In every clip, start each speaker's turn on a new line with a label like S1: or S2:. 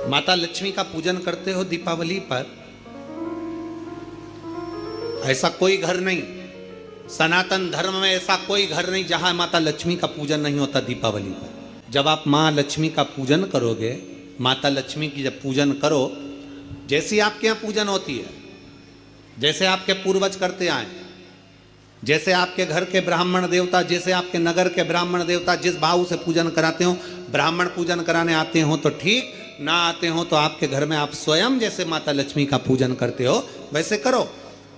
S1: माता लक्ष्मी का पूजन करते हो दीपावली पर, ऐसा कोई घर नहीं, सनातन धर्म में ऐसा कोई घर नहीं जहां माता लक्ष्मी का पूजन नहीं होता दीपावली पर। जब आप माँ लक्ष्मी का पूजन करोगे, माता लक्ष्मी की जब पूजन करो, जैसी आपके यहाँ पूजन होती है, जैसे आपके पूर्वज करते आए, जैसे आपके घर के ब्राह्मण देवता, जैसे आपके नगर के ब्राह्मण देवता जिस भाव से पूजन कराते हो, ब्राह्मण पूजन कराने आते हो तो ठीक, ना आते हो तो आपके घर में आप स्वयं जैसे माता लक्ष्मी का पूजन करते हो वैसे करो।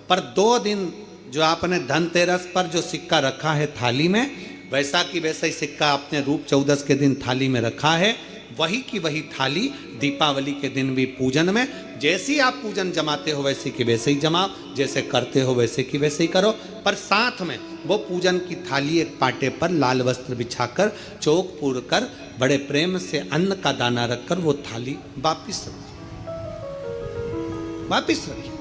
S1: पर 2 दिन जो आपने धनतेरस पर जो सिक्का रखा है थाली में, वैसा की वैसा ही सिक्का आपने रूप चौदस के दिन थाली में रखा है, वही की वही थाली दीपावली के दिन भी पूजन में जैसी आप पूजन जमाते हो वैसे की वैसे ही जमाओ, जैसे करते हो वैसे की वैसे ही करो। पर साथ में वो पूजन की थाली एक पाटे पर लाल वस्त्र बिछाकर, चौक पूर कर, बड़े प्रेम से अन्न का दाना रखकर वो थाली वापिस रखिए।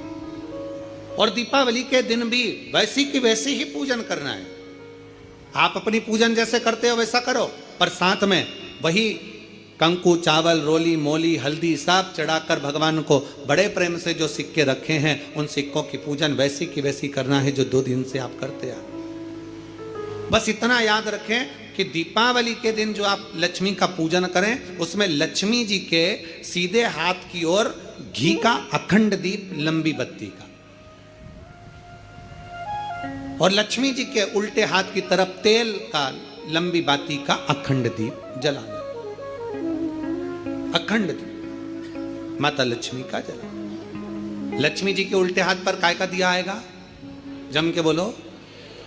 S1: और दीपावली के दिन भी वैसी की वैसे ही पूजन करना है। आप अपनी पूजन जैसे करते हो वैसा करो, पर साथ में वही कंकु, चावल, रोली, मोली, हल्दी सब चढ़ाकर भगवान को बड़े प्रेम से जो सिक्के रखे हैं उन सिक्कों की पूजन वैसी की वैसी करना है जो 2 दिन से आप करते आ। बस इतना याद रखें कि दीपावली के दिन जो आप लक्ष्मी का पूजन करें, उसमें लक्ष्मी जी के सीधे हाथ की ओर घी का अखंड दीप, लंबी बत्ती का, और लक्ष्मी जी के उल्टे हाथ की तरफ तेल का लंबी बाती का अखंड दीप जलाना। अखंड दीप माता लक्ष्मी का जला। लक्ष्मी जी के उल्टे हाथ पर काय का दिया आएगा? जम के बोलो,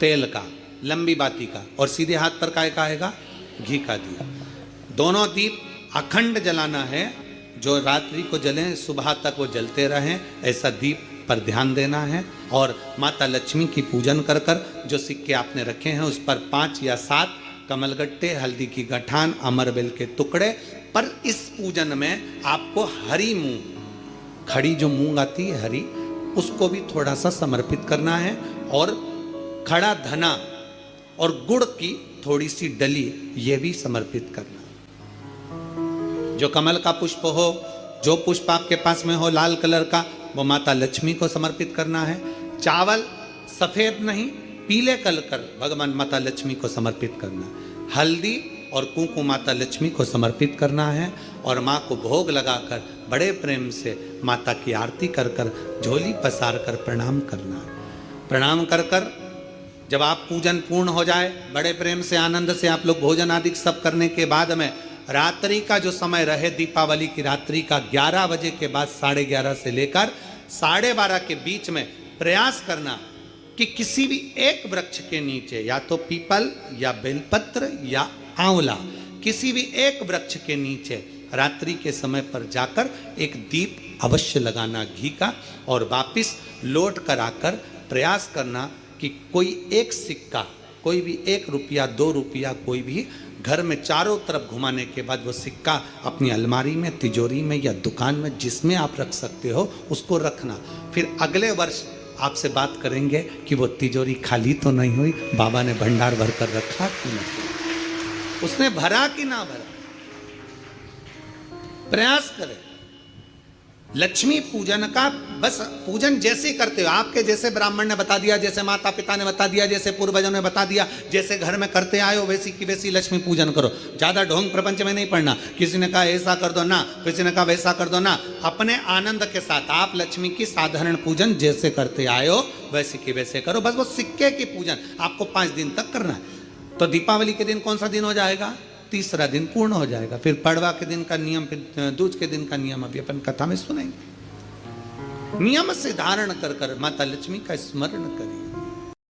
S1: तेल का, लंबी बाती का, और सीधे हाथ पर काय का आएगा? घी का दिया। दोनों दीप अखंड जलाना है, जो रात्रि को जलें सुबह तक वो जलते रहें, ऐसा दीप पर ध्यान देना है। और माता लक्ष्मी की पूजन कर कर जो सिक्के आपने रखे हैं उस पर 5 या 7 कमलगट्टे, हल्दी की गठान, अमरबेल के टुकड़े। पर इस पूजन में आपको हरी मूंग, खड़ी जो मूंग आती है हरी, उसको भी थोड़ा सा समर्पित करना है, और खड़ा धना और गुड़ की थोड़ी सी डली ये भी समर्पित करना है। जो कमल का पुष्प हो, जो पुष्प आपके पास में हो लाल कलर का, वो माता लक्ष्मी को समर्पित करना है। चावल सफेद नहीं, पीले कलर कर भगवान माता लक्ष्मी को समर्पित करना है। हल्दी और कुंकु माता लक्ष्मी को समर्पित करना है, और माँ को भोग लगाकर बड़े प्रेम से माता की आरती कर कर, झोली पसार कर प्रणाम करना है। प्रणाम कर कर जब आप पूजन पूर्ण हो जाए, बड़े प्रेम से आनंद से आप लोग भोजन आदि सब करने के बाद में रात्रि का जो समय रहे, दीपावली की रात्रि का 11 बजे के बाद 11:30 से लेकर 12:30 के बीच में प्रयास करना कि किसी भी एक वृक्ष के नीचे, या तो पीपल या बेलपत्र या आंवला, किसी भी एक वृक्ष के नीचे रात्रि के समय पर जाकर एक दीप अवश्य लगाना घी का, और वापिस लौट कर आकर प्रयास करना कि कोई एक सिक्का, कोई भी 1 रुपया 2 रुपया, कोई भी घर में चारों तरफ घुमाने के बाद वो सिक्का अपनी अलमारी में, तिजोरी में या दुकान में जिसमें आप रख सकते हो उसको रखना। फिर अगले वर्ष आपसे बात करेंगे कि वो तिजोरी खाली तो नहीं हुई, बाबा ने भंडार भर कर रखा कि नहीं, उसने भरा कि ना भरा। प्रयास करें लक्ष्मी पूजन का, बस पूजन जैसे करते हो, आपके जैसे ब्राह्मण ने बता दिया, जैसे माता पिता ने बता दिया, जैसे पूर्वजों ने बता दिया, जैसे घर में करते आए हो वैसी की वैसी लक्ष्मी पूजन करो। ज़्यादा ढोंग प्रपंच में नहीं पड़ना, किसी ने कहा ऐसा कर दो ना, किसी ने कहा वैसा कर दो ना। अपने आनंद के साथ आप लक्ष्मी की साधारण पूजन जैसे करते आए हो वैसे की वैसे करो। बस वो सिक्के की पूजन आपको 5 दिन तक करना है। तो दीपावली के दिन कौन सा दिन हो जाएगा? 3रा दिन पूर्ण हो जाएगा। फिर पड़वा के दिन का नियम, फिर दूज के दिन का नियम अभी अपन कथा में सुनेंगे। नियम से धारण कर कर माता लक्ष्मी का स्मरण करें।